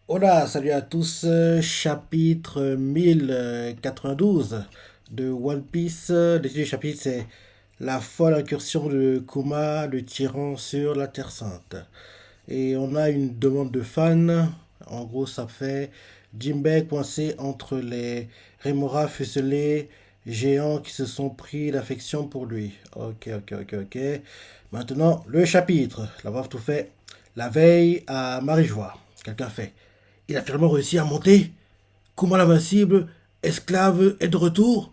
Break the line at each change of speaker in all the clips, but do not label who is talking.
Hola, salut à tous, chapitre 1092 de One Piece. Le titre du chapitre c'est La folle incursion de Kuma, le tyran sur la Terre Sainte. Et on a une demande de fans. En gros, ça fait Jinbei coincé entre les Remora fuselés géants qui se sont pris d'affection pour lui. Ok. Maintenant, le chapitre. La voix tout fait. La veille à Marijois. Quelqu'un fait. Il a finalement réussi à monter. Kuma l'invincible, esclave, est de retour.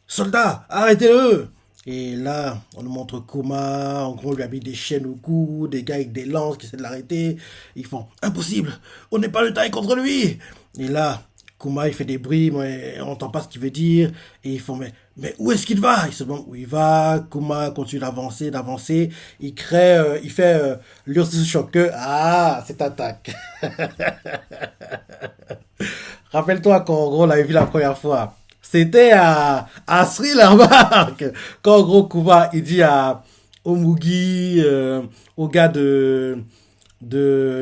Soldats, arrêtez-le! Et là, on nous montre Kuma, en gros, on lui a mis des chaînes au cou, des gars avec des lances qui essaient de l'arrêter. Ils font impossible, on n'est pas de taille contre lui. Et là, Kuma, il fait des bruits, mais on n'entend pas ce qu'il veut dire. Et ils font, mais où est-ce qu'il va? Il se demande où il va. Kuma continue d'avancer. Il fait l'Ursus Shocker. Ah, cette attaque. Rappelle-toi quand en gros on l'avait vu la première fois. C'était à Sri Lanka. Quand en gros Kuba il dit à Omugi, au gars de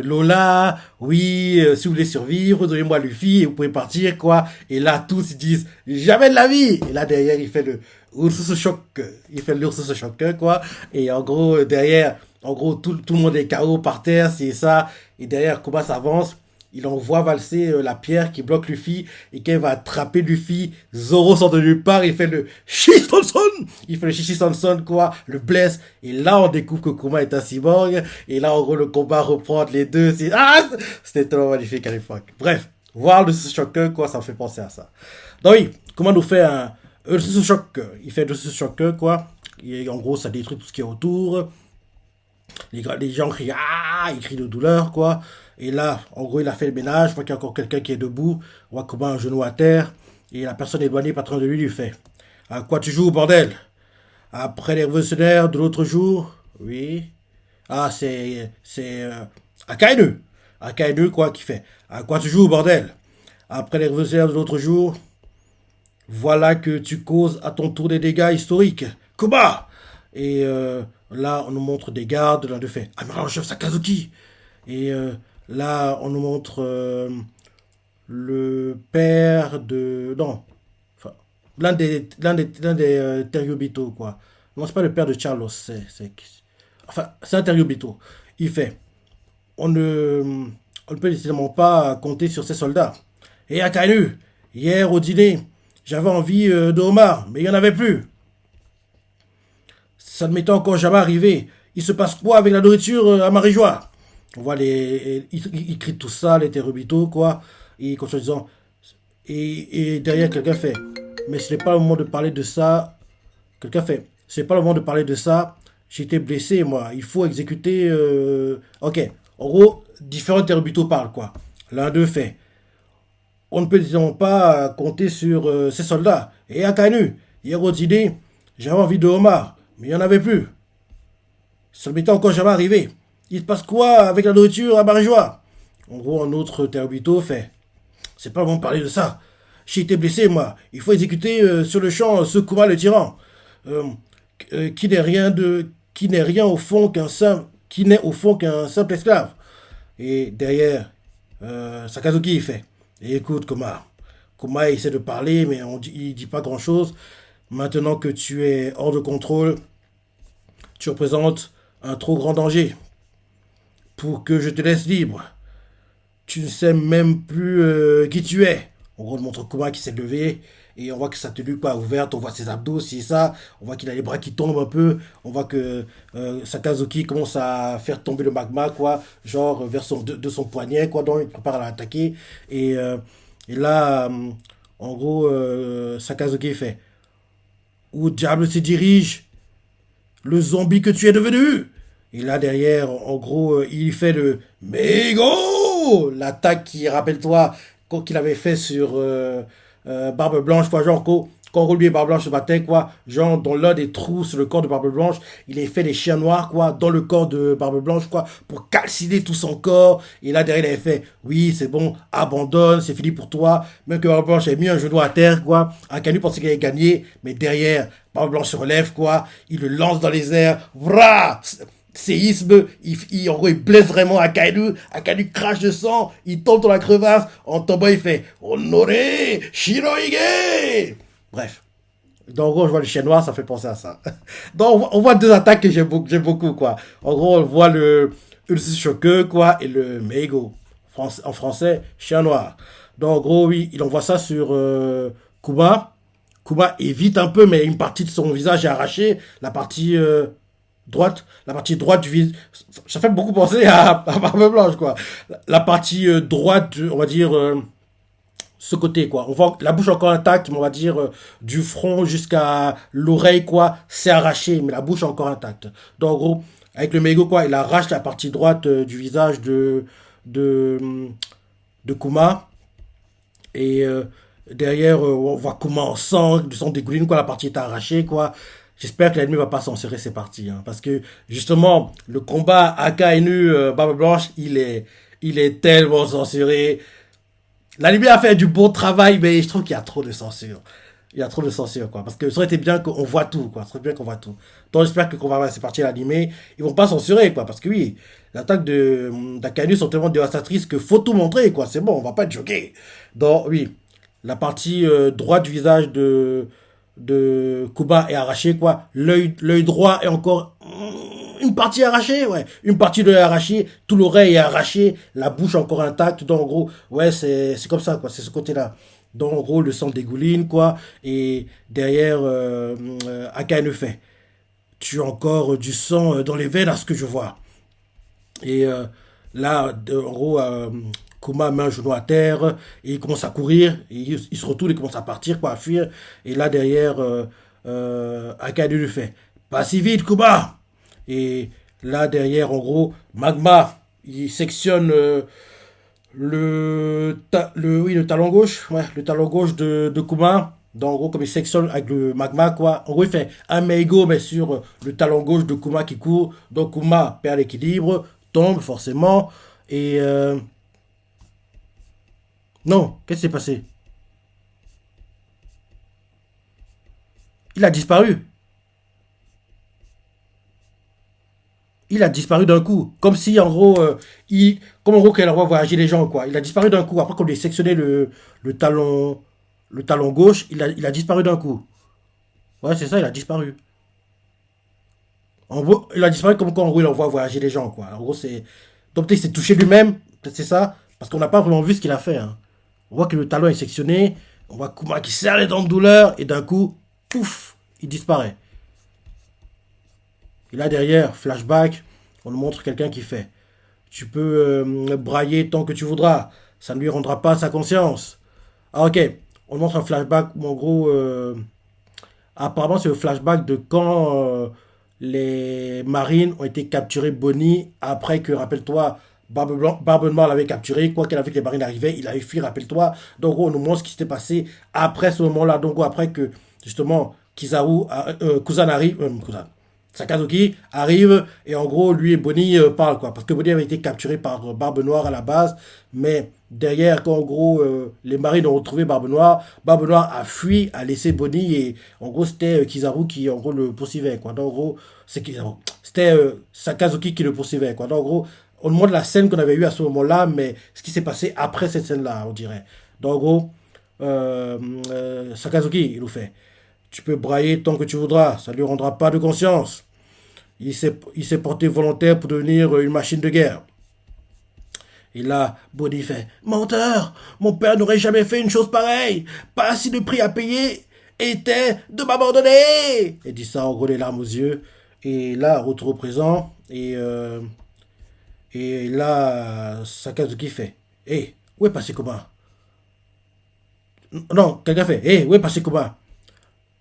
Lola, oui, si vous voulez survivre, donnez-moi Luffy et vous pouvez partir, quoi. Et là, tous ils disent, jamais de la vie. Et là, derrière, il fait le Ursus Choc. Il fait l'Ursus Choc, quoi. Et en gros, derrière, en gros, tout le monde est KO par terre, c'est ça. Et derrière, Kuba s'avance. Il envoie valser la pierre qui bloque Luffy et quand il va attraper Luffy, Zoro sort de nulle part, il fait le Shisonson, il fait le Shisonson quoi, le blesse et là on découvre que Kuma est un cyborg et là en gros le combat reprend les deux, c'était tellement magnifique à l'époque. Bref, voir le Shocker quoi, ça me fait penser à ça. Donc oui, Kuma nous fait un Shock, il fait le Shock quoi, et en gros ça détruit tout ce qui est autour. Les gens crient ah, ils crient de douleur quoi. Et là, en gros, il a fait le ménage. Je vois qu'il y a encore quelqu'un qui est debout. On voit comment un genou à terre. Et la personne éloignée, pas de lui, lui fait à quoi tu joues, bordel? Après les révolutionnaires de l'autre jour? Oui. Ah, c'est Akainu. Akainu, quoi, qui fait à quoi tu joues, bordel? Après les révolutionnaires de l'autre jour? Voilà que tu causes à ton tour des dégâts historiques. Koba! Et là, on nous montre des gardes. L'un de fait Amiral en chef Sakazuki. Et là, on nous montre le père de. Non. Enfin, l'un des Terriobito, quoi. Non, c'est pas le père de Charlos. Enfin, c'est un Terriobito. Il fait on ne peut décidément pas compter sur ces soldats. Et Akainu, hier au dîner, j'avais envie de homard, mais il n'y en avait plus. Ça ne m'était encore jamais arrivé. Il se passe quoi avec la nourriture à Marie-Joie? On voit ils crient tout ça, les terroritos, quoi. Et comme en disant. Et derrière, quelqu'un fait. Mais ce n'est pas le moment de parler de ça. Quelqu'un fait. Ce n'est pas le moment de parler de ça. J'ai été blessé, moi. Il faut exécuter. Ok. En gros, différents terroritos parlent, quoi. L'un d'eux fait. On ne peut disons pas compter sur ces soldats. Et à Canu, hier au dîner, j'avais envie de homard, mais il n'y en avait plus. Ça ne m'était encore jamais arrivé. Il se passe quoi avec la nourriture à Marie-Joie? En gros, un autre Terbito fait. C'est pas bon de parler de ça. J'ai été blessé, moi. Il faut exécuter sur le champ ce Kuma le tyran. Euh, qui n'est rien au fond qu'un simple. Qui n'est au fond qu'un simple esclave. Et derrière, Sakazuki il fait. Et écoute, Kuma essaie de parler, mais il dit pas grand chose. Maintenant que tu es hors de contrôle, tu représentes un trop grand danger pour que je te laisse libre. Tu ne sais même plus qui tu es. On gros, on montre Kuma qui s'est levé et on voit que sa tenue pas ouverte, on voit ses abdos, c'est ça. On voit qu'il a les bras qui tombent un peu. On voit que Sakazuki commence à faire tomber le magma, quoi, genre vers de son poignet, quoi, donc il prépare à l'attaquer. Et, euh, et là, en gros, Sakazuki fait où diable se dirige le zombie que tu es devenu? Et là derrière, en gros, il fait le Mego, l'attaque qui, rappelle-toi, qu'il avait fait sur Barbe Blanche, quoi, genre quand lui et Barbe Blanche se battaient, quoi, genre dans l'un des trous sur le corps de Barbe Blanche, il a fait des chiens noirs, quoi, dans le corps de Barbe Blanche, quoi, pour calciner tout son corps. Et là derrière, il avait fait, oui, c'est bon, abandonne, c'est fini pour toi. Même que Barbe Blanche avait mis un genou à terre, quoi. Akanu pensait qu'il avait gagné, mais derrière, Barbe Blanche se relève, quoi, il le lance dans les airs, Vra! séisme, en gros, il blesse vraiment Akainu. Akainu crache de sang, il tombe dans la crevasse. En tombant, il fait Honoré Shirohige. Bref. Donc, en gros, je vois le chien noir, ça fait penser à ça. Donc, on voit deux attaques que j'aime beaucoup, quoi. En gros, on voit le Ulsushoku, quoi, et le Meigo. En français, chien noir. Donc, en gros, oui, il envoie ça sur Kuma. Kuma évite un peu, mais une partie de son visage est arrachée. La partie droite du visage. Ça fait beaucoup penser à Barbe Blanche, quoi. La partie droite, on va dire. Ce côté, quoi. On voit la bouche encore intacte, mais on va dire du front jusqu'à l'oreille, quoi. C'est arraché, mais la bouche est encore intacte. Donc, en gros, avec le Meigo, quoi, il arrache la partie droite du visage de, de Kuma. Et derrière, on voit Kuma en sang, du sang dégouline, quoi. La partie est arrachée, quoi. J'espère que l'ennemi va pas censurer ces parties, hein, parce que justement, le combat Akainu Barbe Blanche, il est tellement censuré. L'anime a fait du bon travail, mais je trouve qu'il y a trop de censure. Il y a trop de censure, quoi. Parce que ça aurait été bien qu'on voit tout, quoi. Ça serait bien qu'on voit tout. Donc j'espère que quand on va voir ces parties animées, ils vont pas censurer, quoi. Parce que oui, les attaques d'Akainu sont tellement dévastatrices que faut tout montrer, quoi. C'est bon, on va pas être choqué. Donc oui, la partie droite du visage de Kuba est arrachée, quoi. L'œil droit est encore une partie arrachée, ouais. Une partie de l'œil arrachée, tout l'oreille est arraché, la bouche encore intacte. Donc, en gros, ouais, c'est comme ça, quoi. C'est ce côté-là. Donc, en gros, le sang dégouline, quoi. Et derrière, Akainu fait. Tu as encore du sang dans les veines, à ce que je vois. Et là, en gros, Kuma met un genou à terre et il commence à courir. Et il se retourne et commence à partir, quoi, à fuir. Et là, derrière, Akainu lui fait pas si vite, Kuma! Et là, derrière, en gros, Magma, il sectionne oui, le talon gauche. Ouais, le talon gauche de Kuma. Donc, en gros, comme il sectionne avec le Magma, quoi. En gros, il fait un Meigo, mais sur le talon gauche de Kuma qui court. Donc, Kuma perd l'équilibre, tombe forcément. Et non, qu'est-ce qui s'est passé? Il a disparu. Il a disparu d'un coup. Comme si, en gros, comme en gros, qu'elle envoie voyager les gens, quoi. Il a disparu d'un coup. Après qu'on lui ait sectionné le talon, le talon gauche, il a disparu d'un coup. Ouais, c'est ça, il a disparu. En gros, il a disparu comme quand, en gros, il envoie voyager les gens, quoi. En gros, c'est. Donc, peut-être qu'il s'est touché lui-même. Peut-être c'est ça. Parce qu'on n'a pas vraiment vu ce qu'il a fait, hein. On voit que le talon est sectionné. On voit Kuma qui serre les dents de douleur. Et d'un coup, pouf, il disparaît. Et là, derrière, flashback, on nous montre quelqu'un qui fait. Tu peux brailler tant que tu voudras. Ça ne lui rendra pas sa conscience. Ah, ok. On montre un flashback où, en gros, apparemment, c'est le flashback de quand les marines ont été capturés Bonnie après que, rappelle-toi, Barbe Noire l'avait capturé. Quoi qu'elle avait que les marines arrivaient, il avait fui, rappelle-toi. Donc, en gros, on nous montre ce qui s'était passé après ce moment-là. Donc, en gros, après que, justement, Kuzan arrive. Sakazuki arrive et en gros lui et Bonnie parlent, quoi, parce que Bonnie avait été capturé par Barbe Noire à la base, mais derrière quand en gros les marines ont retrouvé Barbe Noire a fui, a laissé Bonnie et en gros c'était Kizaru qui en gros le poursuivait, quoi. Donc en gros c'est Kizaru, c'était Sakazuki qui le poursuivait, quoi. Donc en gros on montre la scène qu'on avait eue à ce moment-là, mais ce qui s'est passé après cette scène-là, on dirait. Donc en gros Sakazuki il nous fait, tu peux brailler tant que tu voudras, ça ne lui rendra pas de conscience. Il s'est porté volontaire pour devenir une machine de guerre. Et là, Bonnie fait menteur, mon père n'aurait jamais fait une chose pareille. Pas si le prix à payer était de m'abandonner. Et dit ça en gros les larmes aux yeux. Et là, retour au présent. Et là, Sakazuki fait hé, où est passé Kuma? Non, quelqu'un fait hé, où est passé Kuma?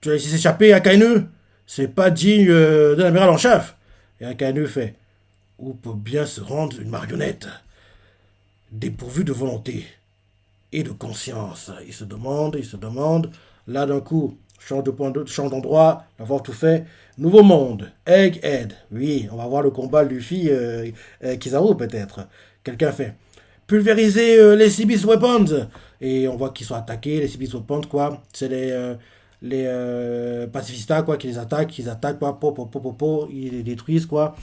Tu as laissé s'échapper à Kainu? C'est pas digne d'un amiral en chef. Et Akainu fait où peut bien se rendre une marionnette dépourvue de volonté et de conscience. Il se demande. Là, d'un coup, change d'endroit, d'avoir tout fait. Nouveau monde, Egghead. Oui, on va voir le combat Luffy Kizaru peut-être. Quelqu'un fait pulvériser les Seabeast Weapons. Et on voit qu'ils sont attaqués, les Seabeast Weapons, quoi. C'est les pacifistas, quoi, qui les attaquent, quoi, ils les détruisent, quoi.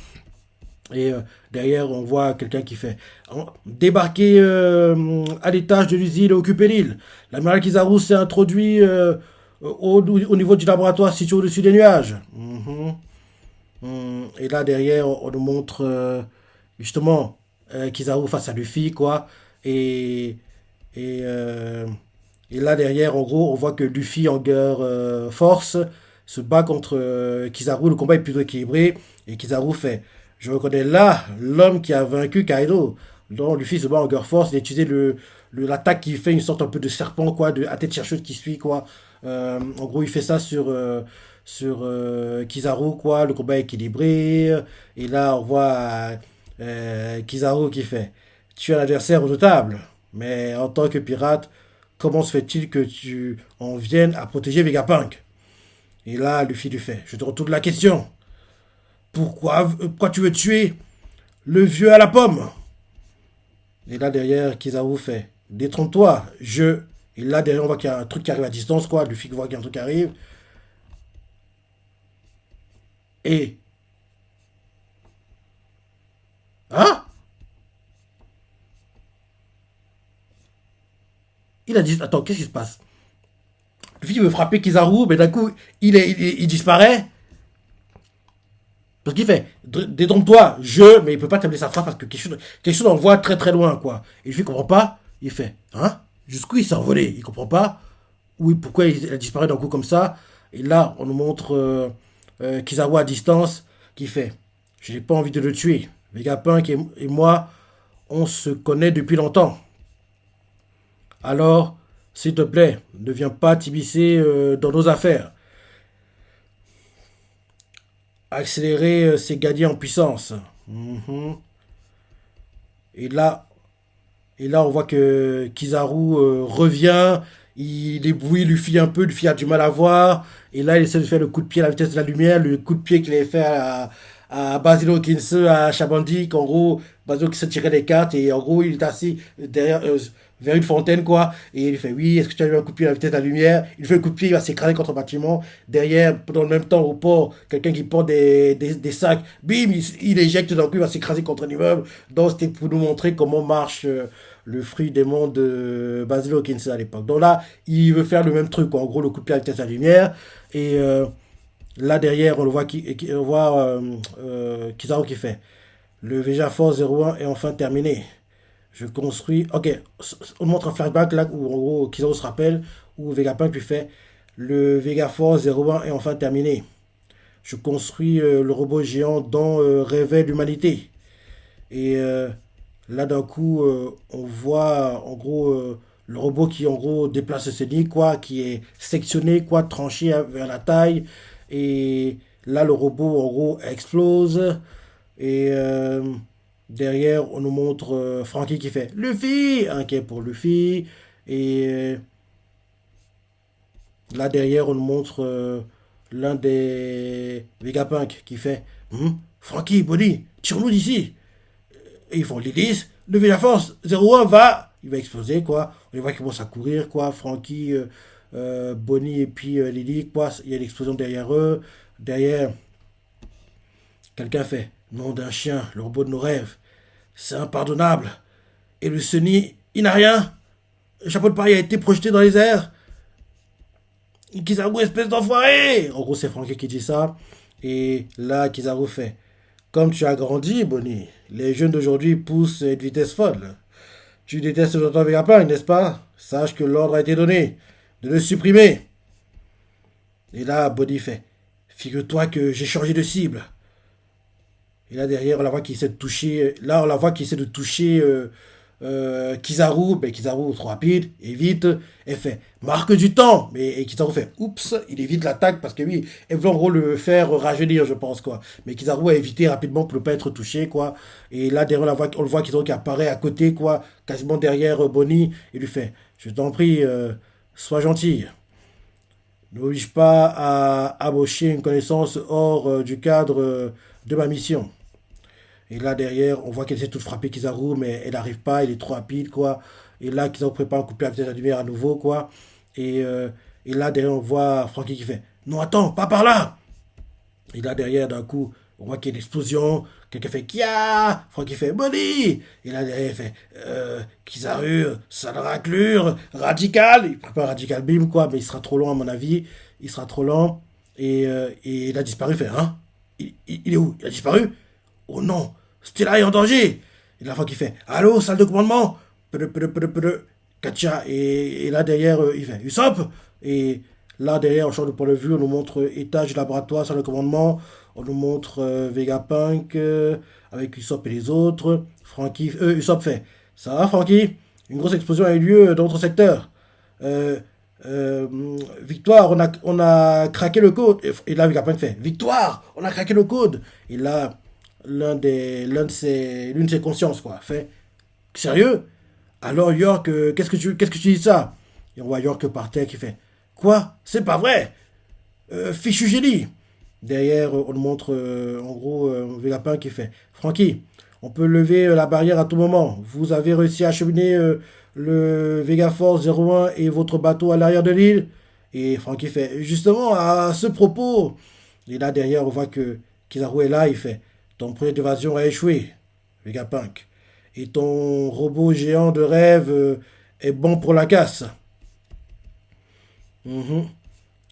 Et derrière, on voit quelqu'un qui fait débarquer à l'étage de l'usine et occuper l'île. L'amiral Kizaru s'est introduit au niveau du laboratoire situé au-dessus des nuages. Mhm. Et là, derrière, on nous montre justement Kizaru face à Luffy, quoi. Et, et, euh, et là, derrière, en gros, on voit que Luffy, en guerre force, se bat contre Kizaru. Le combat est plutôt équilibré. Et Kizaru fait: je reconnais là l'homme qui a vaincu Kaido. Donc, Luffy se bat en guerre force. Il a utilisé l'attaque qui fait une sorte un peu de serpent, quoi, à tête chercheuse qui suit, quoi. En gros, il fait ça sur Kizaru, quoi. Le combat est équilibré. Et là, on voit Kizaru qui fait: tu es un adversaire redoutable. Mais en tant que pirate, comment se fait-il que tu en viennes à protéger Vegapunk? Et là, Luffy lui fait: je te retourne la question. Pourquoi tu veux tuer le vieux à la pomme? Et là, derrière, Kizaru fait: détrompe-toi, je. Et là, derrière, on voit qu'il y a un truc qui arrive à distance, quoi. Luffy voit qu'il y a un truc qui arrive. Et. Hein? Il a dit: attends, qu'est-ce qui se passe? Luffy veut frapper Kizaru, mais d'un coup, il disparaît. Parce qu'il fait: détrompe-toi, je. Mais il peut pas terminer sa phrase parce que quelque chose en voit très très loin, quoi. Et Luffy comprend pas. Il fait: hein? Jusqu'où il s'est envolé? Il comprend pas. Oui, pourquoi il a disparu d'un coup comme ça. Et là, on nous montre Kizaru à distance qui fait: je n'ai pas envie de le tuer. Vegapunk et moi, on se connaît depuis longtemps. Alors, s'il te plaît, ne viens pas t'immiscer dans nos affaires. Accélérer, c'est gagner en puissance. Mhm. Et là, Et là, on voit que Kizaru revient, il éblouit Luffy un peu, Luffy a du mal à voir, et là, il essaie de faire le coup de pied à la vitesse de la lumière, le coup de pied qu'il avait fait à Basilo Kinse, à Shabandi, qu'en gros, Basilo Kinse tirait les cartes, et en gros, il est assis derrière, vers une fontaine, quoi, et il fait: oui, est-ce que tu as eu un coup de pied à la vitesse de la lumière? Il fait le coup de pied, il va s'écraser contre un bâtiment, derrière, dans le même temps, au port, quelqu'un qui porte des sacs, bim, il éjecte, d'un coup, il va s'écraser contre un immeuble, donc c'était pour nous montrer comment marche le fruit des mondes de Basilo Kinse à l'époque. Donc là, il veut faire le même truc, quoi. En gros, le coup de pied à la vitesse de la lumière. Et là, derrière, on le voit, on voit Kizaru qui fait: le Vega Force 01 est enfin terminé. Je construis. Ok, on montre un flashback là où en gros Kizaru se rappelle, où Vegapunk lui fait: le Vega Force 01 est enfin terminé. Je construis le robot géant dont rêvait l'humanité. Et là, d'un coup, on voit en gros le robot qui en gros déplace ses nids, quoi, qui est sectionné, quoi, tranché vers la taille. Et là, le robot en gros explose. Et derrière, on nous montre Franky qui fait Luffy, inquiet pour Luffy. Et là, derrière, on nous montre l'un des Vegapunk qui fait: Franky, Bonnie, tire-nous d'ici. Et ils font: Lilith, levez la force, 01 va. Il va exploser, quoi. On les voit qui commencent à courir, quoi. Frankie, Bonnie et puis Lily, quoi. Il y a l'explosion derrière eux. Derrière, quelqu'un fait: nom d'un chien, le robot de nos rêves. C'est impardonnable. Et le Sunny, il n'a rien. Le chapeau de paille a été projeté dans les airs. Kizaru, espèce d'enfoiré. En gros, c'est Frankie qui dit ça. Et là, Kizaru fait: comme tu as grandi, Bonnie, les jeunes d'aujourd'hui poussent à une vitesse folle. Tu détestes Jonathan Vegapunk, n'est-ce pas? Sache que l'ordre a été donné de le supprimer. Et là, Bonnie fait: figure-toi que j'ai changé de cible. Et là, derrière, on la voit qui essaie de toucher. Là, on la voit qui essaie de toucher Kizaru. Ben, Kizaru, trop rapide, évite. Elle fait: marque du temps. Mais et Kizaru fait: oups, il évite l'attaque parce que oui, elle veut en gros le faire rajeunir, je pense, quoi. Mais Kizaru a évité rapidement pour ne pas être touché, quoi. Et là, derrière, on le voit Kizaru qui apparaît à côté, quoi, quasiment derrière Bonnie. Il lui fait: je t'en prie, sois gentil. N'oblige pas à amocher une connaissance hors du cadre de ma mission. Et là, derrière, on voit qu'elle essaie de tout frapper Kizaru, mais elle n'arrive pas, il est trop rapide, quoi. Et là, Kizaru prépare un coup de pied à vitesse de la lumière à nouveau, quoi. Et, euh, et là, derrière, on voit Frankie qui fait: non, attends, pas par là. Et là, derrière, d'un coup, On voit qu'il y a une explosion. Quelqu'un fait Kia. Francky fait Body. Et là, derrière, il fait Kizaru, sale raclure, radical. Il prépare radical beam, quoi. Mais il sera trop long, à mon avis. Il sera trop lent. Et il a disparu. Il fait Hein il est où? Il a disparu? Oh non, Stella est en danger. Et la fois qu'il fait Allô, salle de commandement. Katia. Et là, derrière, il fait Usopp. Et là, derrière, on change de point de vue, on nous montre étage du laboratoire, salle de commandement. On nous montre Vegapunk avec Usopp et les autres. Franky, Usopp fait Ça va, Franky? Une grosse explosion a eu lieu dans notre secteur. Euh, euh, Victoire, on a craqué le code. Et là, Vegapunk fait Victoire, on a craqué le code. Et là, l'une de ses consciences, quoi, fait Sérieux? Alors, York, qu'est-ce que tu dis de ça? Et on voit York par terre qui fait Quoi? C'est pas vrai! Fichu génie! Derrière, on nous montre en gros Vegapunk qui fait Francky, on peut lever la barrière à tout moment. Vous avez réussi à acheminer le Vegaforce 01 et votre bateau à l'arrière de l'île. Et Francky fait Justement, à ce propos. Et là, derrière, on voit que Kizaru est là. Il fait Ton projet d'évasion a échoué, Vegapunk. Et ton robot géant de rêve est bon pour la casse. Mhm.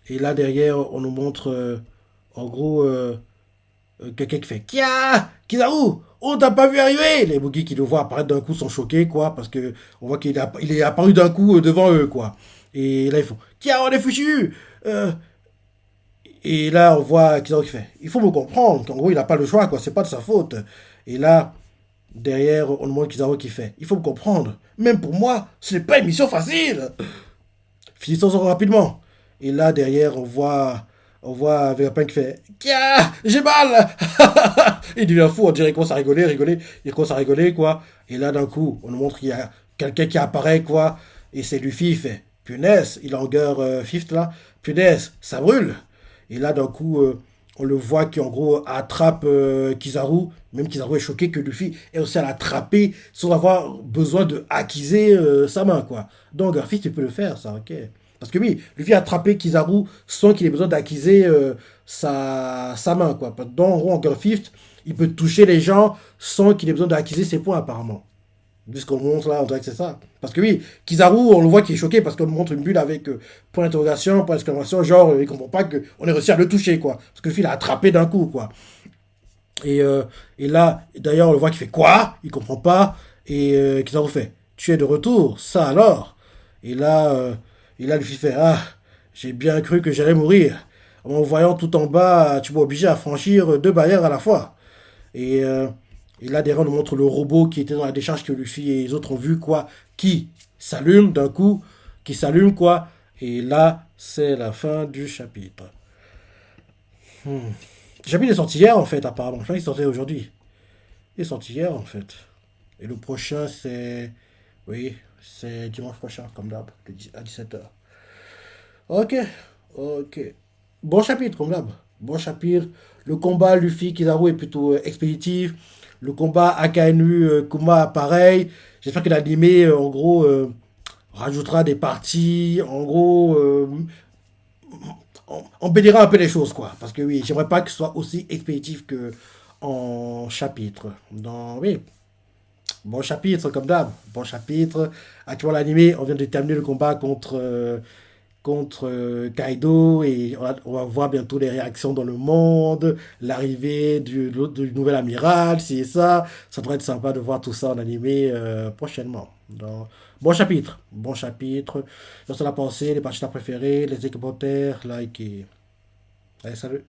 Et là, derrière, on nous montre en gros quelqu'un qui fait Kia Kizaru, on t'a pas vu arriver. Les Boogie qui le voient apparaître d'un coup sont choqués, quoi, parce que on voit il est apparu d'un coup devant eux, quoi. Et là, ils font Kia, on est fichu. Et là, on voit Kizaru qui fait Il faut me comprendre, qu'en gros, il n'a pas le choix, quoi, c'est pas de sa faute. Et là, derrière, on nous montre Kizaru qui fait Il faut me comprendre, même pour moi, ce n'est pas une mission facile. Finissons-en rapidement. Et là, derrière, on voit Vegapunk qui fait Kia, j'ai mal. Il devient fou, on dirait qu'il commence à rigoler, rigoler. Il commence à rigoler, quoi. Et là, d'un coup, on nous montre qu'il y a quelqu'un qui apparaît, quoi. Et c'est Luffy, il fait Punaise, il engueule Fifth, là. Punaise, ça brûle. Et là, d'un coup, on le voit qui, en gros, attrape Kizaru. Même Kizaru est choqué que Luffy ait aussi à l'attraper sans avoir besoin de acquiser sa main, quoi. Donc, Fifth, tu peux le faire, ça, ok. Parce que oui, Luffy a attrapé Kizaru sans qu'il ait besoin d'acquiser sa main, quoi. Donc, en gros, en Girl Fifth, il peut toucher les gens sans qu'il ait besoin d'acquiser ses points, apparemment. Puisqu'on montre là, on dirait que c'est ça. Parce que oui, Kizaru, on le voit qui est choqué parce qu'on nous montre une bulle avec point d'interrogation, point d'exclamation, genre, il comprend pas qu'on ait réussi à le toucher, quoi. Parce que Luffy l'a attrapé d'un coup, quoi. Et, euh, et là, d'ailleurs, on le voit qui fait quoi? Il comprend pas. Et Kizaru fait Tu es de retour, ça alors? Et là, Luffy fait j'ai bien cru que j'allais mourir. En voyant tout en bas, tu m'as obligé à franchir deux barrières à la fois. Et, euh, et là, derrière, on nous montre le robot qui était dans la décharge que Luffy et les autres ont vu, quoi, qui s'allume d'un coup, qui s'allume, quoi. Et là, c'est la fin du chapitre. Hmm. Le chapitre est sorti hier, en fait, apparemment. Je crois qu'il sortait aujourd'hui. Il est sorti hier, en fait. Et le prochain, c'est. Oui, c'est dimanche prochain, comme d'hab, à 17h. Ok, ok. Bon chapitre, comme d'hab. Bon chapitre. Le combat Luffy-Kizaru est plutôt expéditif. Le combat Akainu-Kuma, pareil. J'espère que l'animé, en gros, rajoutera des parties. En gros, on bénira un peu les choses, quoi. Parce que oui, j'aimerais pas que ce soit aussi expéditif que en chapitre. Oui, bon chapitre, comme d'hab. Bon chapitre. Actuellement, l'animé, on vient de terminer le combat contre Kaido et on va voir bientôt les réactions dans le monde, l'arrivée du nouvel amiral, si ça. Ça devrait être sympa de voir tout ça en animé prochainement. Donc, bon chapitre, bon chapitre. Sur la pensée, les parties préférées, les commentaires, like et... Allez, salut.